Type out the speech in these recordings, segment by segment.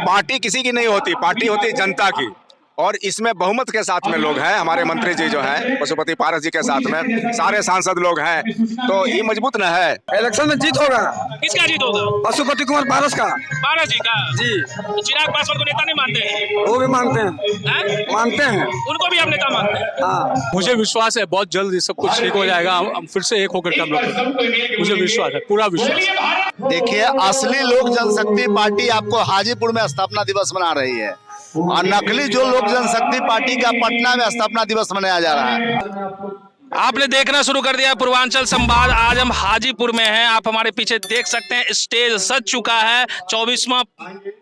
Party किसी की नहीं होती, पार्टी होती जनता की। और इसमें बहुमत के साथ में लोग हैं, हमारे मंत्री जी जो हैं पशुपति पारस जी के साथ में सारे सांसद लोग हैं, तो ये मजबूत न है। इलेक्शन में जीत होगा। किसका जीत होगा? पशुपति कुमार पारस का। पारस जी का? जी। तो चिराग पासवान को नेता नहीं मानते हैं? वो भी मानते हैं। मानते हैं, उनको भी आप नेता मानते हैं? हाँ। मुझे विश्वास है बहुत जल्द ये सब कुछ ठीक हो जाएगा। हम फिर से एक होकर हम लोग, मुझे विश्वास है, पूरा विश्वास। देखिए, असली लोक जनशक्ति पार्टी आपको हाजीपुर में स्थापना दिवस मना रही है और नकली जो लोक जनशक्ति पार्टी का पटना में स्थापना दिवस मनाया जा रहा है। आपने देखना शुरू कर दिया पूर्वांचल संवाद। आज हम हाजीपुर में हैं। आप हमारे पीछे देख सकते हैं, स्टेज सज चुका है। 24वां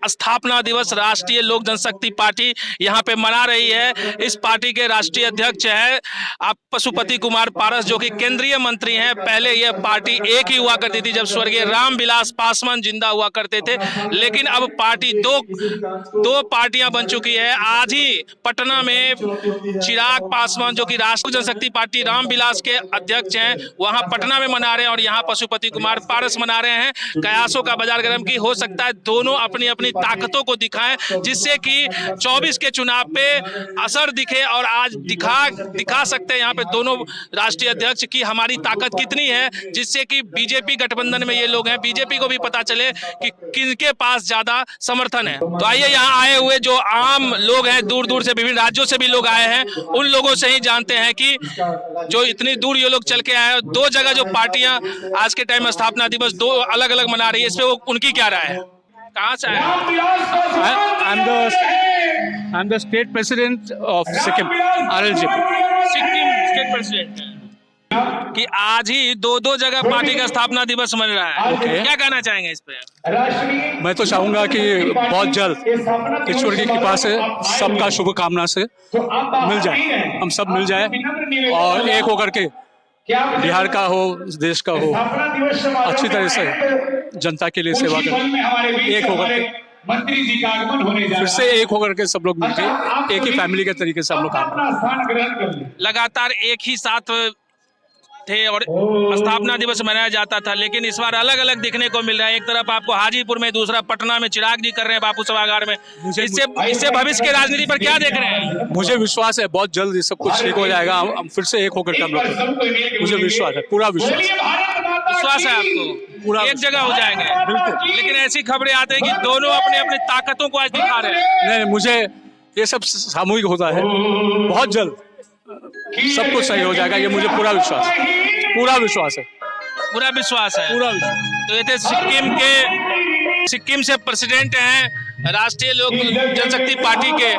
स्थापना दिवस राष्ट्रीय लोक जनशक्ति पार्टी यहां पे मना रही है। इस पार्टी के राष्ट्रीय अध्यक्ष है आप पशुपति कुमार पारस, जो कि केंद्रीय मंत्री हैं। पहले यह पार्टी एक ही हुआ करती थी जब स्वर्गीय रामविलास पासवान जिंदा हुआ करते थे, लेकिन अब पार्टी दो पार्टियां बन चुकी है। आज ही पटना में चिराग पासवान, जो कि राष्ट्रीय जनशक्ति पार्टी रामविलास के अध्यक्ष हैं, वहां पटना में मना रहे हैं और यहां पशुपति कुमार पारस मना रहे हैं। कयासों का बाजार गर्म की हो सकता है दोनों अपनी अपनी ताकतों को दिखाएं, जिससे कि 24 के चुनाव पे असर दिखे। और आज दिखा सकते हैं यहाँ पे दोनों राष्ट्रीय अध्यक्ष की हमारी ताकत कितनी है, जिससे कि बीजेपी गठबंधन में ये लोग हैं, बीजेपी को भी पता चले कि किनके पास ज्यादा समर्थन है। तो आइए, यहाँ आए हुए जो आम लोग हैं, दूर दूर से विभिन्न राज्यों से भी लोग आए हैं, उन लोगों से ही जानते हैं कि जो इतनी दूर ये लोग चल के आए हैं, दो जगह जो पार्टियां आज के टाइम स्थापना दिवस दो अलग अलग मना रही है, इस पे उनकी क्या राय है? कहाँ से आए? I am the state president of Sikkim, RLJP। Sikkim state president कि आज ही दो जगह पार्टी का स्थापना दिवस मन रहा है। क्या कहना चाहेंगे इस पे? मैं तो चाहूंगा कि बहुत जल्द ईश्वर की कृपा से, सबका शुभकामना से मिल जाए, हम सब मिल जाए और एक होकर के बिहार का हो, देश का हो, अच्छी तरह से जनता के लिए सेवा करें। एक होकर के फिर से एक होकर के सब लोग मिलकर एक ही फैमिली के तरीके से हम लोग काम करें। लगातार एक ही साथ थे और स्थापना दिवस मनाया जाता था, लेकिन इस बार अलग अलग दिखने को मिल रहा है। एक तरफ आपको हाजीपुर में, दूसरा पटना में चिराग जी कर रहे हैं बापू सभागार में। इससे भविष्य के राजनीति पर क्या देख रहे हैं? मुझे विश्वास है बहुत जल्द ये सब कुछ ठीक हो जाएगा। हम फिर से एक होकर हम लोग, मुझे विश्वास है, पूरा विश्वास। विश्वास है आपको पूरा एक जगह हो जाएंगे? बिल्कुल। लेकिन ऐसी खबरें आती है कि दोनों अपने अपनी ताकतों को आज दिखा रहे हैं। नहीं, मुझे ये सब सामूहिक होता है, बहुत जल्द सब कुछ सही हो जाएगा, ये मुझे पूरा विश्वास है, पूरा विश्वास है, पूरा विश्वास है, पूरा विश्वास। तो ये थे सिक्किम से प्रेसिडेंट हैं राष्ट्रीय लोक जनशक्ति पार्टी के।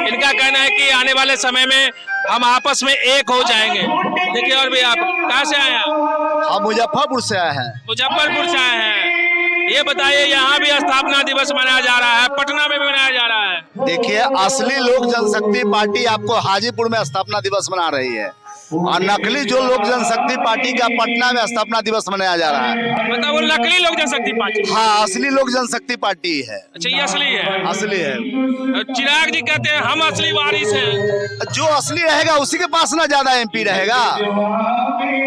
इनका कहना है कि आने वाले समय में हम आपस में एक हो जाएंगे। देखिए, और भी आप कहाँ से आए हैं? हम मुजफ्फरपुर से आए हैं। मुजफ्फरपुर से आए हैं। ये बताइए, यहाँ भी स्थापना दिवस मनाया जा रहा है, पटना में भी मनाया जा रहा है। देखिए, असली लोक जनशक्ति पार्टी आपको हाजीपुर में स्थापना दिवस मना रही है और नकली जो लोक जनशक्ति पार्टी का पटना में स्थापना दिवस मनाया जा रहा है। मतलब वो नकली लोक जनशक्ति पार्टी? हाँ, असली लोक जनशक्ति पार्टी है। अच्छा, ये असली है? असली है। चिराग जी कहते हैं हम असली वारिस हैं। जो असली रहेगा उसी के पास ना ज्यादा MP रहेगा,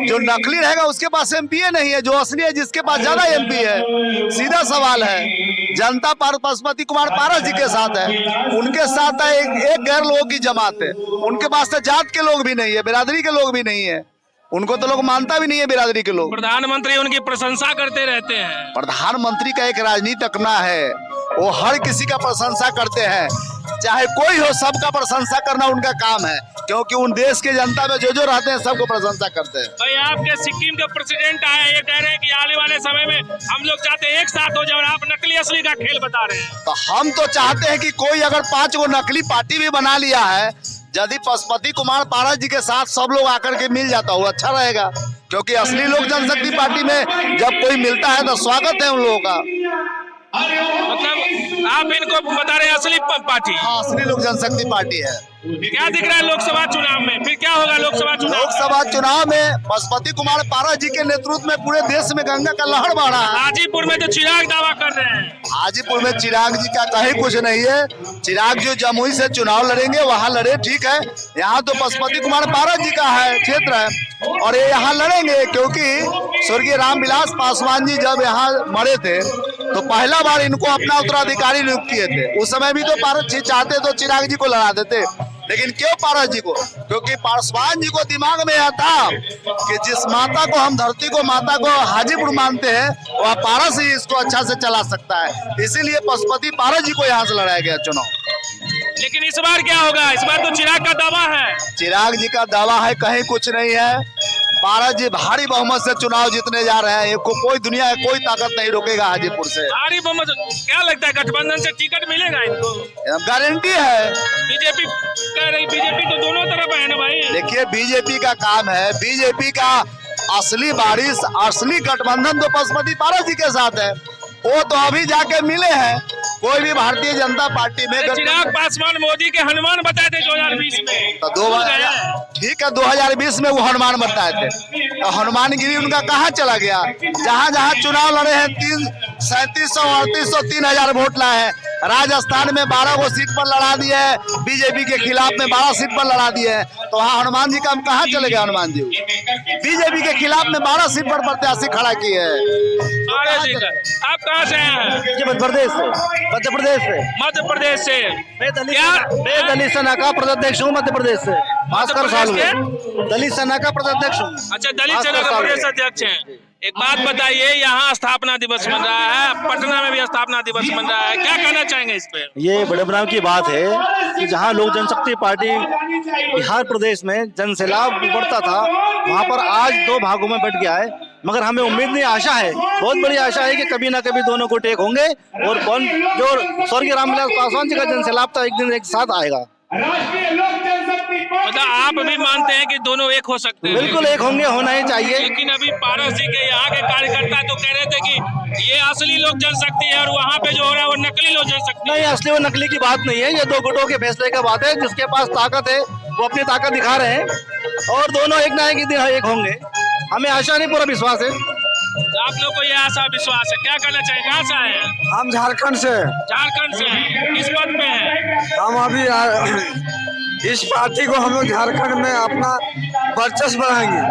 जो नकली रहेगा उसके पास MP नहीं है। जो असली है जिसके पास ज्यादा MP है। सीधा सवाल है। जनता पशुपति कुमार पारस जी के साथ है, उनके साथ है एक गैर लोगों की जमात है। उनके पास तो जात के लोग भी नहीं है, बिरादरी के लोग भी नहीं है, उनको तो लोग मानता भी नहीं है बिरादरी के लोग। प्रधानमंत्री उनकी प्रशंसा करते रहते हैं। प्रधानमंत्री का एक राजनीति अपना है, वो हर किसी का प्रशंसा करते हैं, चाहे कोई हो, सबका प्रशंसा करना उनका काम है, क्योंकि उन देश के जनता में जो रहते हैं सबको प्रशंसा करते हैं। भाई, आपके सिक्किम के प्रेसिडेंट आए, ये कह रहे हैं कि आने वाले समय में हम लोग चाहते हैं एक साथ हो जाए, और आप नकली असली का खेल बता रहे हैं। तो हम तो चाहते हैं कि कोई अगर 5 गो नकली पार्टी भी बना लिया है, यदि पशुपति कुमार पारस जी के साथ सब लोग आकर के मिल जाता हो, अच्छा रहेगा। क्योंकि असली लोक जनशक्ति पार्टी में जब कोई मिलता है तो स्वागत है उन लोगों का। मतलब आप इनको बता रहे हैं असली पार्टी? हाँ, असली लोक जनशक्ति पार्टी है। क्या दिख रहा है लोकसभा चुनाव में? फिर क्या होगा लोकसभा चुनाव में? पशुपति कुमार पारस जी के नेतृत्व में पूरे देश में गंगा का लहर बढ़ रहा है। हाजीपुर में तो चिराग दावा कर रहे हैं। हाजीपुर में चिराग जी का कहीं कुछ नहीं है। चिराग जो जमुई से चुनाव लड़ेंगे वहाँ लड़े, ठीक है। यहाँ तो पशुपति कुमार पारस जी का है क्षेत्र है और ये यहाँ लड़ेंगे, क्योंकि स्वर्गीय रामविलास पासवान जी जब यहाँ मरे थे तो पहला बार इनको अपना उत्तराधिकारी नियुक्त किए थे। उस समय भी तो पारस जी चाहते तो चिराग जी को लड़ा देते, लेकिन क्यों पारस जी को? क्योंकि पासवान जी को दिमाग में यह था कि जिस माता को हम धरती को माता को हाजीपुर मानते हैं, वह पारस ही इसको अच्छा से चला सकता है। इसीलिए पशुपति पारस जी को यहाँ से लड़ाया गया चुनाव। लेकिन इस बार क्या होगा? इस बार तो चिराग का दावा है। चिराग जी का दावा है, कहीं कुछ नहीं है। पारस जी भारी बहुमत से चुनाव जीतने जा रहे हैं। कोई दुनिया है, कोई ताकत नहीं रोकेगा हाजीपुर से। भारी बहुमत। क्या लगता है गठबंधन से टिकट मिलेगा इनको? गारंटी है। बीजेपी कह रही, बीजेपी तो दोनों तरफ है ना भाई। देखिए बीजेपी का काम है, बीजेपी का असली बारिश असली गठबंधन तो पशुपति पारस जी के साथ है। वो तो अभी जाके मिले हैं। कोई भी भारतीय जनता पार्टी में चिराग पासवान मोदी के हनुमान बताए थे 2020 में। ठीक है, 2020 में वो हनुमान बताए थे। तो हनुमानगिरी उनका कहाँ चला गया? जहाँ जहाँ चुनाव लड़े हैं 3700 3800 3000 वोट लाए हैं। राजस्थान में 12 को सीट पर लड़ा दिए है, बीजेपी के खिलाफ में 12 सीट पर लड़ा दिए है। तो वहाँ हनुमान जी का हम कहाँ चले गए? हनुमान जी बीजेपी के खिलाफ में 12 सीट पर प्रत्याशी खड़ा किए है। आप कहाँ से हैं? मध्य प्रदेश से। मध्य प्रदेश से। मध्य प्रदेश से। मैं दलित सेना का प्रदेश हूँ मध्य प्रदेश से। भास्कर सालवे। दलित सेना का प्रदेश हूँ। अच्छा, दलित सेना का प्रदेश अध्यक्ष हैं। एक बात बताइए, यहाँ स्थापना दिवस मन रहा है, पटना में भी स्थापना दिवस मन रहा है, क्या कहना चाहेंगे इस पे? ये बड़े बनाव की बात है कि जहाँ लोक जनशक्ति पार्टी बिहार प्रदेश में जनसैलाब बढ़ता था, वहाँ पर आज 2 भागों में बट गया है। मगर हमें उम्मीद नहीं, आशा है, बहुत बड़ी आशा है कि कभी ना कभी दोनों को टेक होंगे और जो स्वर्गीय रामविलास पासवान जी का जनसैलाब था, एक दिन एक साथ आएगा। मतलब आप भी मानते हैं कि दोनों एक हो सकते हैं? बिल्कुल एक होंगे, होना ही चाहिए। लेकिन अभी पारस जी के यहाँ के कार्यकर्ता तो कह रहे थे कि ये असली लोक जनशक्ति है और वहाँ पे जो हो रहा है वो नकली लोक जनशक्ति। नहीं, असली और नकली की बात नहीं है, ये 2 गुटों के फैसले का बात है। जिसके पास ताकत है वो अपनी ताकत दिखा रहे हैं और दोनों एक ना एक दिन एक होंगे। हमें आशा नहीं, पूरा विश्वास है। आप लोग को ये आशा विश्वास है? क्या करना चाहिए? कहाँ से आए हैं? हम झारखंड से। झारखंड से। किस पद पे हैं? हम अभी इस पार्टी को हम लोग झारखंड में अपना वर्चस्व बढ़ाएंगे।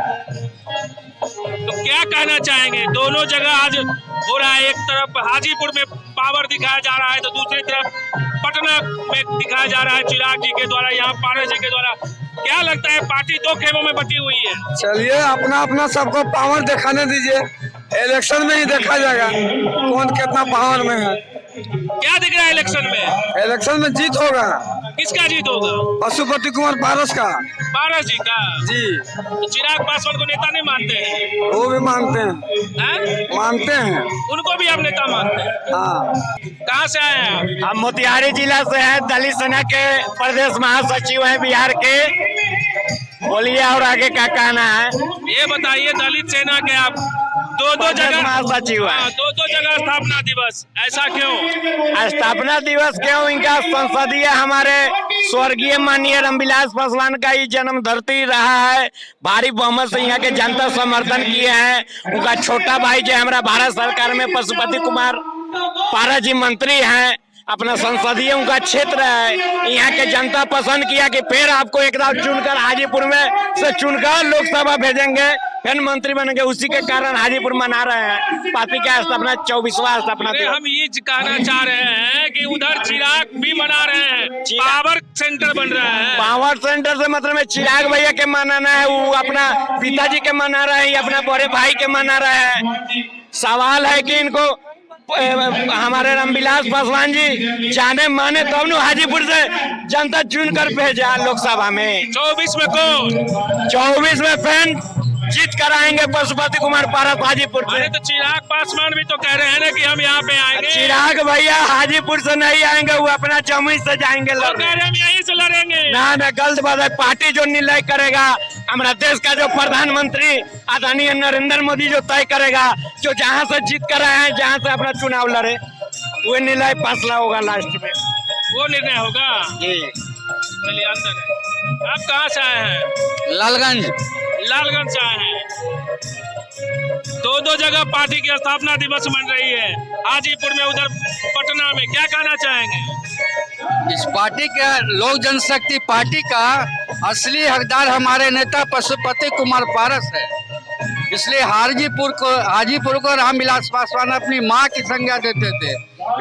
तो क्या कहना चाहेंगे? दोनों जगह आज हो रहा है, एक तरफ हाजीपुर में पावर दिखाया जा रहा है तो दूसरी तरफ पटना में दिखाया जा रहा है चिराग जी के द्वारा, यहाँ पारस जी के द्वारा। क्या लगता है, पार्टी 2 खेमों में बटी हुई है? चलिए अपना अपना सबको पावर दिखाने दीजिए, इलेक्शन में ही देखा जाएगा कौन कितना पावर में है। क्या दिख रहा है इलेक्शन में? इलेक्शन में जीत होगा। किसका जीत होगा? पशुपति कुमार पारस का। पारस जी का जी। तो चिराग पासवान को नेता नहीं मानते हैं? वो भी मानते हैं। मानते हैं। उनको भी आप नेता मानते हैं? हाँ। कहाँ से आए हैं आप? हम मोतिहारी जिला से हैं, दलित सेना के प्रदेश महासचिव हैं बिहार के। बोलिए और आगे क्या कहना है? ये बताइए, दलित सेना के आप 2 जगह महासचिव है। 2 जगह स्थापना दिवस, ऐसा क्यों? स्थापना दिवस क्यों? इनका संसदीय हमारे स्वर्गीय माननीय रामविलास पासवान का ही जन्म धरती रहा है। भारी बहुमत से यहाँ के जनता समर्थन किए हैं। उनका छोटा भाई जो हमारा भारत सरकार में पशुपति कुमार पारस जी मंत्री हैं, अपना संसदीय उनका क्षेत्र है। यहाँ के जनता पसंद किया कि फिर आपको एक बार चुनकर हाजीपुर में से चुनकर लोकसभा भेजेंगे, फिर मंत्री बनेंगे। उसी के कारण हाजीपुर मना रहे हैं पार्टी का स्थापना 24वां स्थापना दिवस। हम ये कहना चाह रहे हैं कि उधर चिराग भी मना रहे हैं, पावर सेंटर बन रहा है। पावर सेंटर से मतलब में चिराग भैया के मनाना है, वो अपना पिताजी के मना रहे हैं, अपना बड़े भाई के मना रहे हैं। सवाल है कि इनको हमारे रामविलास पासवान जी जाने माने तब तो हाजीपुर से जनता चुन कर भेजा लोकसभा में। 24 में कौन? 24 में फैन जीत कर आएंगे पशुपति कुमार पारस हाजीपुर से। अरे तो चिराग पासवान भी तो कह रहे हैं ना कि हम यहाँ पे आएंगे। चिराग भैया हाजीपुर से नहीं आएंगे, वो अपना जमुई से जाएंगे। कह रहे हैं हम यहीं से लड़ेंगे। ना गलत बात है। पार्टी जो निर्णय करेगा, हमारा देश का जो प्रधानमंत्री आदरणीय नरेंद्र मोदी जो तय करेगा, जो जहाँ से जीत कर आए हैं, जहाँ से अपना चुनाव लड़े, वो निर्णय फैसला होगा लास्ट में, वो निर्णय होगा। चलिए अंदर है। आप कहाँ से आए हैं? लालगंज। लालगंज से आए हैं। 2 जगह पार्टी की स्थापना दिवस मन रही है, हाजीपुर में, उधर पटना में। क्या कहना चाहेंगे? इस पार्टी का लोक जनशक्ति पार्टी का असली हकदार हमारे नेता पशुपति कुमार पारस है। इसलिए हाजीपुर को रामविलास पासवान अपनी माँ की संज्ञा देते थे।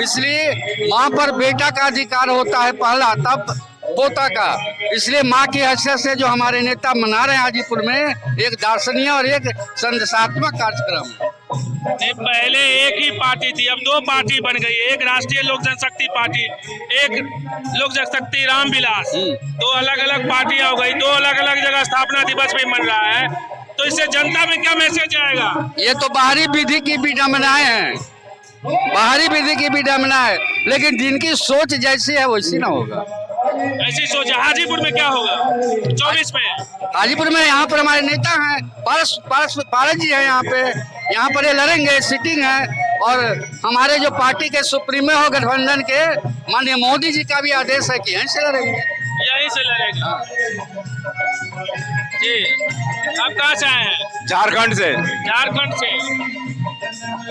इसलिए माँ पर बेटा का अधिकार होता है पहला, तब पोता का। इसलिए माँ की हैसियत से जो हमारे नेता मना रहे हैं हाजीपुर में, एक दार्शनिक और एक संदेशात्मक कार्यक्रम। नहीं, पहले एक ही पार्टी थी, अब दो पार्टी बन गई। एक राष्ट्रीय लोक जनशक्ति पार्टी, एक लोक जनशक्ति रामविलास। दो अलग अलग पार्टियां हो गई, दो अलग अलग जगह स्थापना दिवस भी मन रहा है। तो इससे जनता में क्या मैसेज आएगा? ये तो बाहरी विधि की विडंबनाएं हैं, बाहरी विधि की विडंबना है, लेकिन जिनकी सोच जैसी है वैसी ना होगा। ऐसी सोच है। हाजीपुर में क्या होगा 24 में? हाजीपुर में यहाँ पर हमारे नेता हैं, पारस जी हैं यहाँ पर ये लड़ेंगे, सिटिंग है। और हमारे जो पार्टी के सुप्रीमो हो गठबंधन के माननीय मोदी जी का भी आदेश है कि यहीं से लड़ेंगे। यहीं से लड़ेगा जी। आप कहाँ से आए हैं? झारखंड से।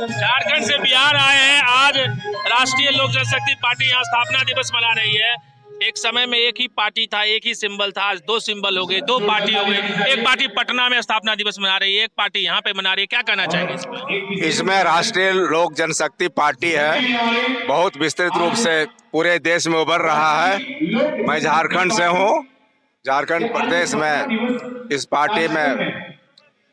झारखंड से बिहार आए हैं। आज राष्ट्रीय लोक जनशक्ति पार्टी यहाँ स्थापना दिवस मना रही है। एक समय में एक ही पार्टी था, एक ही सिंबल था, आज दो सिंबल हो गए, दो पार्टी हो गई। एक पार्टी पटना में स्थापना दिवस मना रही है, एक पार्टी यहाँ पे मना रही है। क्या कहना चाहेंगे इसमें? इसमें राष्ट्रीय लोक जनशक्ति पार्टी है, बहुत विस्तृत रूप से पूरे देश में उभर रहा है। मैं झारखंड से हूँ, झारखंड प्रदेश में इस पार्टी में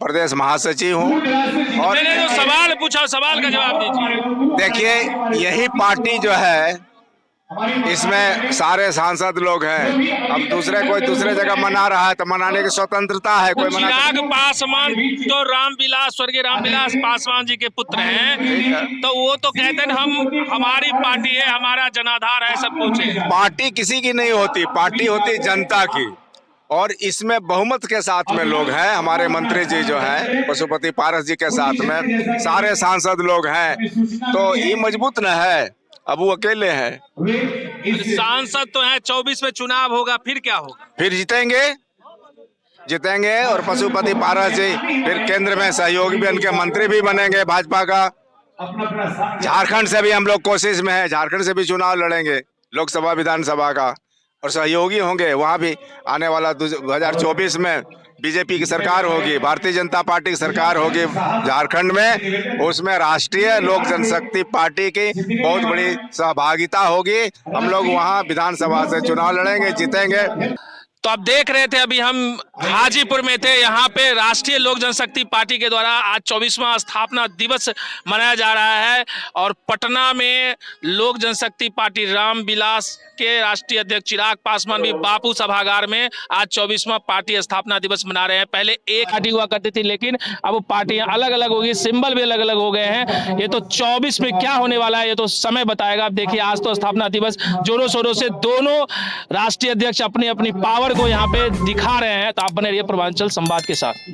प्रदेश महासचिव हूँ। और मैंने जो सवाल पूछा, सवाल का जवाब दीजिए। देखिए, यही पार्टी जो है इसमें सारे सांसद लोग हैं। अब कोई दूसरे जगह मना रहा है तो मनाने की स्वतंत्रता है, कोई मना। चिराग पासवान तो रामविलास, स्वर्गीय रामविलास पासवान जी के पुत्र हैं, तो वो तो कहते हैं हमारी पार्टी है, हमारा जनाधार है, सब कुछ है। पार्टी किसी की नहीं होती, पार्टी होती जनता की। और इसमें बहुमत के साथ में लोग हैं। हमारे मंत्री जी जो हैं पशुपति पारस जी के साथ में सारे सांसद लोग हैं, तो ये मजबूत न है। अब वो अकेले हैं। सांसद तो हैं, 24 में चुनाव होगा, फिर क्या होगा? फिर जीतेंगे और पशुपति पारस जी फिर केंद्र में सहयोगी भी, उनके मंत्री भी बनेंगे भाजपा का। झारखंड से भी हम लोग कोशिश में है, झारखंड से भी चुनाव लड़ेंगे लोकसभा विधानसभा का, और सहयोगी होंगे। वहाँ भी आने वाला 2024 में बीजेपी की सरकार होगी, भारतीय जनता पार्टी की सरकार होगी झारखंड में। उसमें राष्ट्रीय लोक जनशक्ति पार्टी की बहुत बड़ी सहभागिता होगी। हम लोग वहाँ विधानसभा से चुनाव लड़ेंगे, जीतेंगे। तो आप देख रहे थे, अभी हम हाजीपुर में थे। यहाँ पे राष्ट्रीय लोक जनशक्ति पार्टी के द्वारा आज 24वां स्थापना दिवस मनाया जा रहा है। और पटना में लोक जनशक्ति पार्टी रामविलास के राष्ट्रीय अध्यक्ष चिराग पासवान भी बापू सभागार में आज 24वां पार्टी स्थापना दिवस मना रहे हैं। पहले एक पार्टी हुआ करती थी, लेकिन अब पार्टियां अलग अलग होगी, सिंबल भी अलग अलग हो गए हैं। ये तो 24 में क्या होने वाला है ये तो समय बताएगा। आप देखिए, आज तो स्थापना दिवस जोरों शोरों से दोनों राष्ट्रीय अध्यक्ष अपनी अपनी पावर को यहाँ पे दिखा रहे हैं। तो आप बने रहिए पूर्वांचल संवाद के साथ।